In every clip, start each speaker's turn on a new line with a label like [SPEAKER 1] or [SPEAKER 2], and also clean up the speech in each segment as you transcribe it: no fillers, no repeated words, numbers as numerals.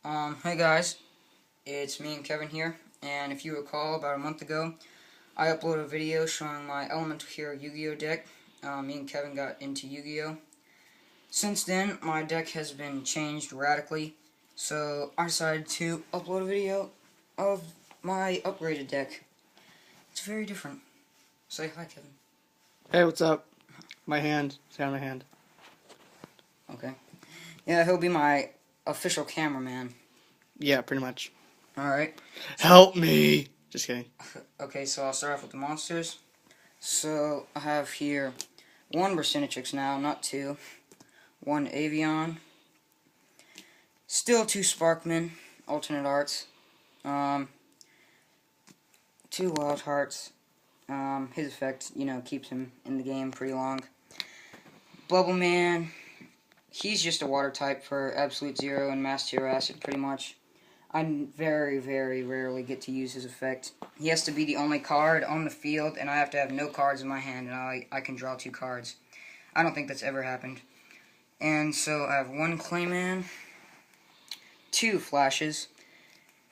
[SPEAKER 1] Hey guys, it's me and Kevin here, and if you recall, about a month ago, I uploaded a video showing my Elemental Hero Yu-Gi-Oh deck. Me and Kevin got into Yu-Gi-Oh. Since then, my deck has been changed radically, so I decided to upload a video of my upgraded deck. It's very different. Say hi, Kevin.
[SPEAKER 2] Hey, what's up? My hand. Say on my hand.
[SPEAKER 1] Okay. Yeah, he'll be my official cameraman.
[SPEAKER 2] Yeah, pretty much.
[SPEAKER 1] Alright.
[SPEAKER 2] Help me! Just kidding.
[SPEAKER 1] Okay, so I'll start off with the monsters. So, I have here one Brasinitrix now, not two. One Avion. Still two Sparkmen, alternate arts. Two Wild Hearts. His effect, keeps him in the game pretty long. Bubbleman. He's just a water type for Absolute Zero and Mass Tier Acid, pretty much. I very, very rarely get to use his effect. He has to be the only card on the field, and I have to have no cards in my hand, and I can draw two cards. I don't think that's ever happened. And so I have one Clayman, two Flashes.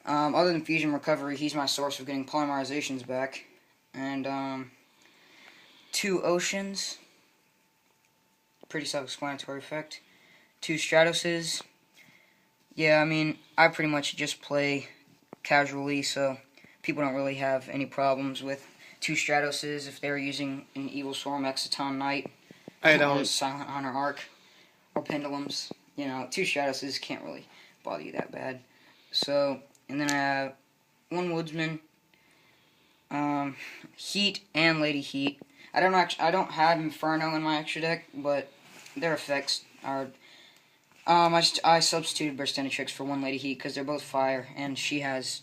[SPEAKER 1] Other than Fusion Recovery, he's my source of getting polymerizations back. And two Oceans. Pretty self-explanatory effect. Two Stratoses. Yeah, I mean, I pretty much just play casually, so people don't really have any problems with two Stratoses if they're using an Evil Swarm Exciton Knight.
[SPEAKER 2] I
[SPEAKER 1] Or
[SPEAKER 2] don't.
[SPEAKER 1] Silent Hunter Arc. Or Pendulums. Two Stratoses can't really bother you that bad. So, and then I have one Woodsman, Heat and Lady Heat. I don't have Inferno in my extra deck, but their effects are. I substituted Burstenitrix for one Lady Heat because they're both fire, and she has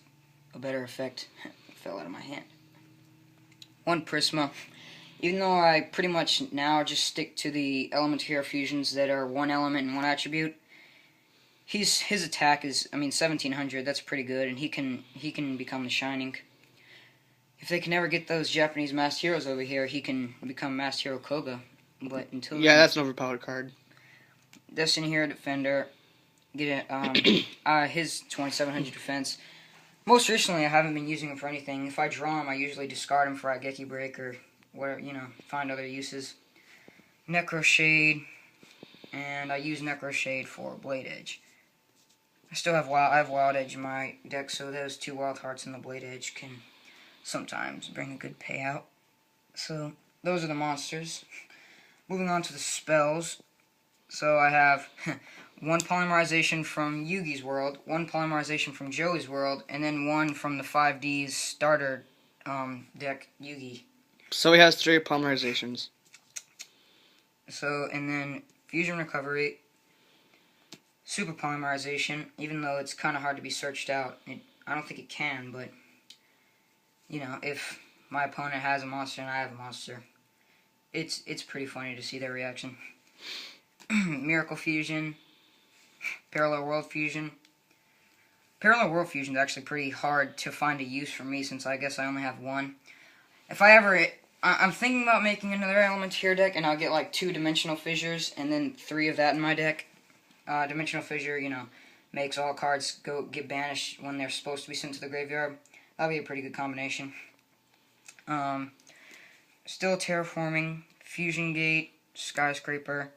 [SPEAKER 1] a better effect. Fell out of my hand. One Prisma. Even though I pretty much now just stick to the Elemental Hero fusions that are one element and one attribute, his attack is, 1700. That's pretty good, and he can become the Shining. If they can ever get those Japanese masked heroes over here, he can become Masked Hero Koga. But until
[SPEAKER 2] Yeah,
[SPEAKER 1] then,
[SPEAKER 2] that's an overpowered card.
[SPEAKER 1] Destiny Hero Defender, get it. His 2700 defense. Most recently, I haven't been using him for anything. If I draw him, I usually discard him for Ageki Break or whatever, find other uses. Necro Shade, and I use Necro Shade for Blade Edge. I have Wild Edge in my deck, so those two Wild Hearts and the Blade Edge can sometimes bring a good payout. So, those are the monsters. Moving on to the spells. So I have one polymerization from Yugi's world, one polymerization from Joey's world, and then one from the 5D's starter deck, Yugi.
[SPEAKER 2] So he has 3 polymerizations.
[SPEAKER 1] So, and then Fusion Recovery, Super Polymerization, even though it's kind of hard to be searched out. I don't think it can, but, if my opponent has a monster and I have a monster, it's pretty funny to see their reaction. Miracle Fusion, Parallel World Fusion. Parallel World Fusion is actually pretty hard to find a use for me since I guess I only have one. If I ever... I'm thinking about making another Elemental Hero deck, and I'll get like 2 Dimensional Fissures and then 3 of that in my deck. Dimensional Fissure, makes all cards get banished when they're supposed to be sent to the graveyard. That'll be a pretty good combination. Still Terraforming, Fusion Gate, Skyscraper,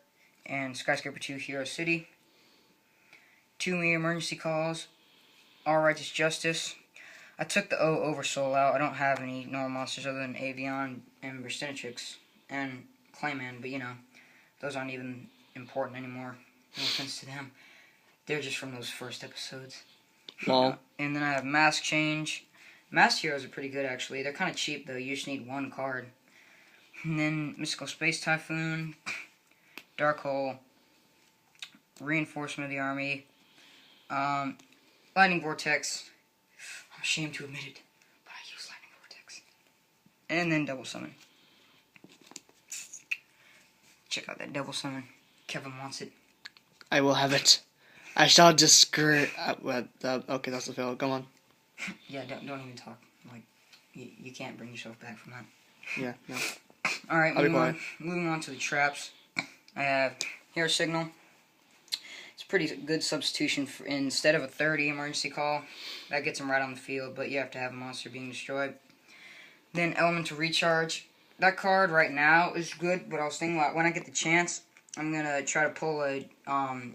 [SPEAKER 1] and Skyscraper 2 Hero City. 2 emergency calls. All Righteous Justice. I took the O Oversoul out. I don't have any normal monsters other than Avion and Brasinitrix and Clayman, but those aren't even important anymore. No offense to them. They're just from those first episodes.
[SPEAKER 2] Well.
[SPEAKER 1] And then I have Mask Change. Masked Heroes are pretty good actually. They're kind of cheap though. You just need one card. And then Mystical Space Typhoon. Dark Hole, Reinforcement of the Army, Lightning Vortex. I'm ashamed to admit it, but I use Lightning Vortex. And then Double Summon. Check out that Double Summon. Kevin wants it.
[SPEAKER 2] I will have it. I shall discourage... okay, that's the fail. Go on.
[SPEAKER 1] Yeah, don't even talk. Like, you can't bring yourself back from that.
[SPEAKER 2] Yeah, no.
[SPEAKER 1] Alright, moving on to the traps. I have Hero Signal, It's a pretty good substitution for, instead of a 30 emergency call. That gets him right on the field, but you have to have a monster being destroyed. Then Elemental Recharge. That card right now is good, but I was thinking about when I get the chance, I'm going to try to pull a,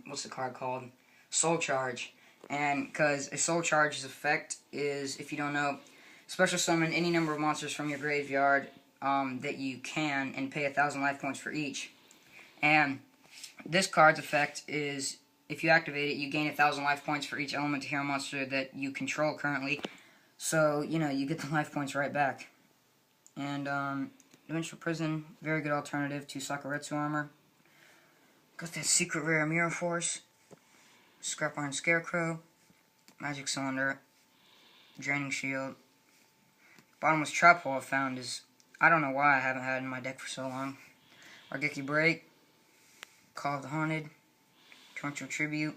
[SPEAKER 1] what's the card called? Soul Charge. And because a Soul Charge's effect is, if you don't know, special summon any number of monsters from your graveyard that you can and pay 1,000 life points for each. And this card's effect is, if you activate it, you gain 1,000 life points for each element hero monster that you control currently. So, you know, you get the life points right back. And, Dimensional Prison, very good alternative to Sakuretsu Armor. Got that secret rare Mirror Force, Scrap Iron Scarecrow, Magic Cylinder, Draining Shield. Bottomless Trap Hole I found is, I don't know why I haven't had it in my deck for so long. Argeki Break, Call of the Haunted, Torrential Tribute.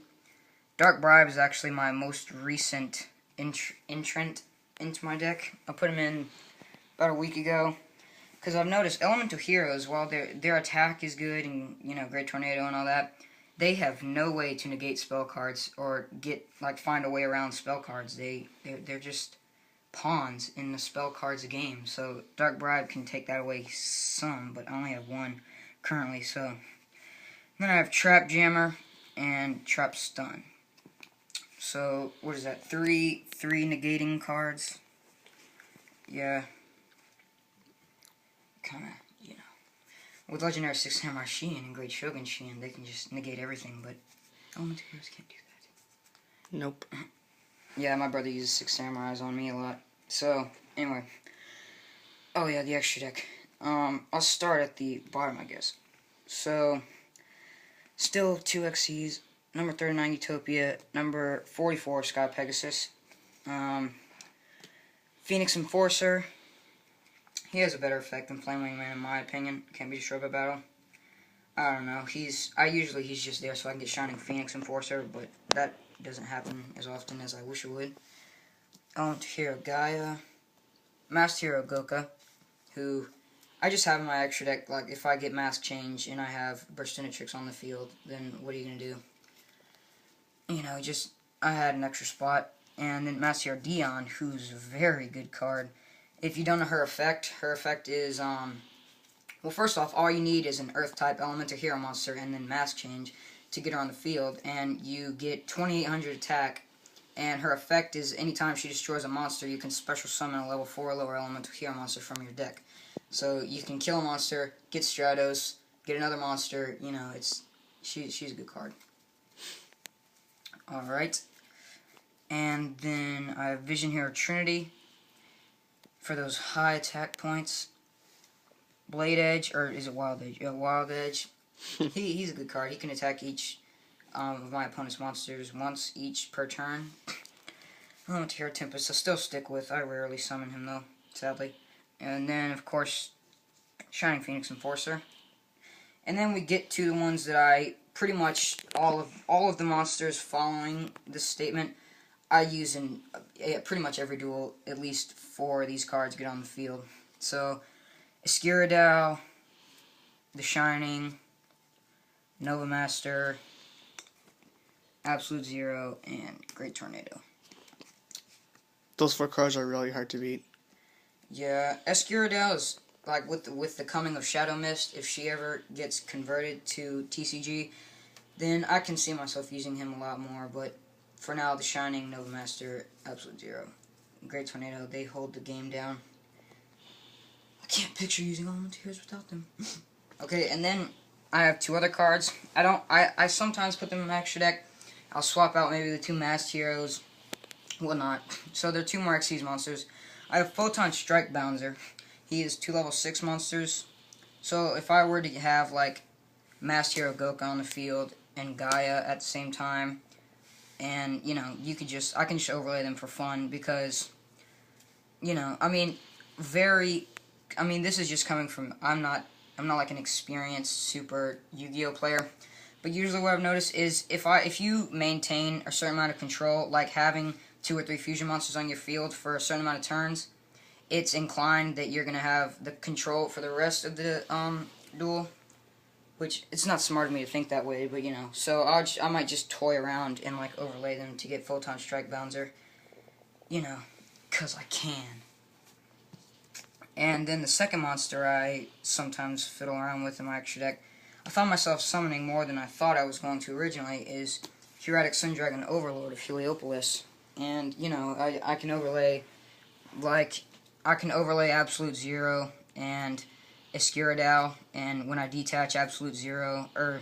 [SPEAKER 1] Dark Bribe is actually my most recent entrant into my deck. I put him in about a week ago. Because I've noticed elemental heroes, while their attack is good and, you know, Great Tornado and all that, they have no way to negate spell cards or find a way around spell cards. They're just pawns in the spell cards game. So Dark Bribe can take that away some, but I only have one currently. So then I have Trap Jammer and Trap Stun. So what is that? Three negating cards. Yeah. Kind of, you know, with Legendary 6 Samurai Sheen and Great Shogun Sheen, they can just negate everything, but Elemental Heroes can't do that.
[SPEAKER 2] Nope.
[SPEAKER 1] Yeah, my brother uses 6 Samurais on me a lot. So, anyway. Oh yeah, the extra deck. I'll start at the bottom, I guess. So, still 2 XCs, number 39 Utopia, number 44 Sky Pegasus, Phoenix Enforcer. He has a better effect than Flame Wingman in my opinion. Can't be destroyed by battle. I don't know. He's just there so I can get Shining Phoenix Enforcer, but that doesn't happen as often as I wish it would. Elemental Hero Gaia. Masked Hero Goka, who I just have in my extra deck. Like, if I get Mask Change and I have Burstinatrix on the field, then what are you going to do? You know, I had an extra spot. And then Masked Hero Dion, who's a very good card. If you don't know her effect is, well, first off, all you need is an Earth-type Elemental Hero monster and then Mask Change to get her on the field, and you get 2800 attack, and her effect is anytime she destroys a monster, you can special summon a level 4 or lower Elemental Hero monster from your deck. So you can kill a monster, get Stratos, get another monster, you know, she's a good card. Alright. And then I have Vision Hero Trinity for those high attack points. Blade Edge, or is it Wild Edge? Yeah, Wild Edge. He's a good card. He can attack each of my opponent's monsters once each per turn. Elemental Hero Tempest I still stick with. I rarely summon him though, sadly. And then of course Shining Phoenix Enforcer. And then we get to the ones that I pretty much all of the monsters following this statement I use in pretty much every duel. At least 4 of these cards get on the field. So Escuridao, The Shining, Nova Master, Absolute Zero, and Great Tornado.
[SPEAKER 2] Those 4 cards are really hard to beat.
[SPEAKER 1] Yeah, Escuridao is, like, with the coming of Shadow Mist, if she ever gets converted to TCG, then I can see myself using him a lot more, but for now, The Shining, Nova Master, Absolute Zero, Great Tornado, they hold the game down. I can't picture using Elemental Heroes without them. Okay, and then I have 2 other cards. I sometimes put them in my extra deck. I'll swap out maybe the 2 Masked Heroes, whatnot. So there are 2 more Xyz monsters. I have Photon Strike Bouncer. He is 2 level 6 monsters. So if I were to have, like, Masked Hero Goka on the field and Gaia at the same time, and, you know, I can just overlay them for fun because, you know, this is just coming from, I'm not like an experienced super Yu-Gi-Oh player, but usually what I've noticed is if you maintain a certain amount of control, like having 2 or 3 fusion monsters on your field for a certain amount of turns, it's inclined that you're going to have the control for the rest of the duel. which it's not smart of me to think that way, but so I might just toy around and like overlay them to get Photon Strike Bouncer, because I can. And then the second monster I sometimes fiddle around with in my extra deck, I found myself summoning more than I thought I was going to originally, is Hieratic Sun Dragon Overlord of Heliopolis. And, I can overlay, Absolute Zero and Escuridao, and when I detach Absolute Zero, or,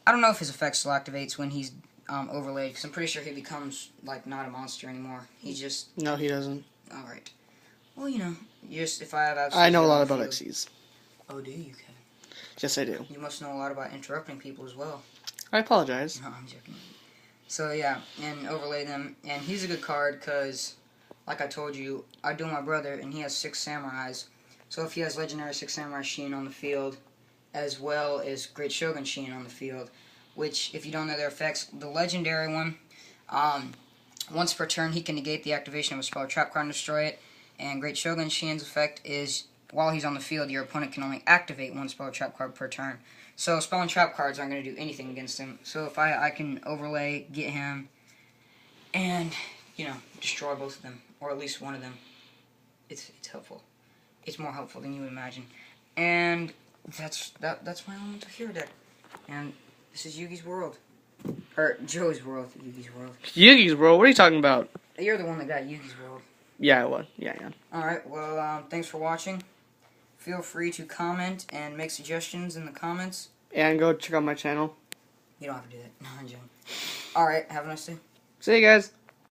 [SPEAKER 1] I don't know if his effect still activates when he's overlaid, because I'm pretty sure he becomes, not a monster anymore. He's just...
[SPEAKER 2] No, he doesn't.
[SPEAKER 1] Alright. Well, just if I have Absolute
[SPEAKER 2] I know a
[SPEAKER 1] Zero
[SPEAKER 2] lot
[SPEAKER 1] on
[SPEAKER 2] about
[SPEAKER 1] field.
[SPEAKER 2] Xyz.
[SPEAKER 1] Oh, do you, Kevin?
[SPEAKER 2] Yes, I do.
[SPEAKER 1] You must know a lot about interrupting people as well.
[SPEAKER 2] I apologize.
[SPEAKER 1] No, I'm joking. So, yeah, and overlay them. And he's a good card because, like I told you, I duel my brother, and he has 6 Samurais. So if he has Legendary 6 Samurai Sheen on the field, as well as Great Shogun Sheen on the field, which, if you don't know their effects, the Legendary one, once per turn, he can negate the activation of a spell or trap card and destroy it. And Great Shogun Sheen's effect is, while he's on the field, your opponent can only activate one spell or trap card per turn. So spell and trap cards aren't going to do anything against him. So if I can overlay, get him, and, destroy both of them, or at least one of them, it's helpful. It's more helpful than you would imagine. And that's my Elemental Hero deck. And this is Yugi's World. Or Joey's World, Yugi's World.
[SPEAKER 2] Yugi's World? What are you talking about?
[SPEAKER 1] You're the one that got Yugi's World.
[SPEAKER 2] Yeah, I was. Yeah.
[SPEAKER 1] Alright, well, thanks for watching. Feel free to comment and make suggestions in the comments.
[SPEAKER 2] And go check out my channel.
[SPEAKER 1] You don't have to do that. No, I'm joking. Alright, have a nice day.
[SPEAKER 2] See you guys.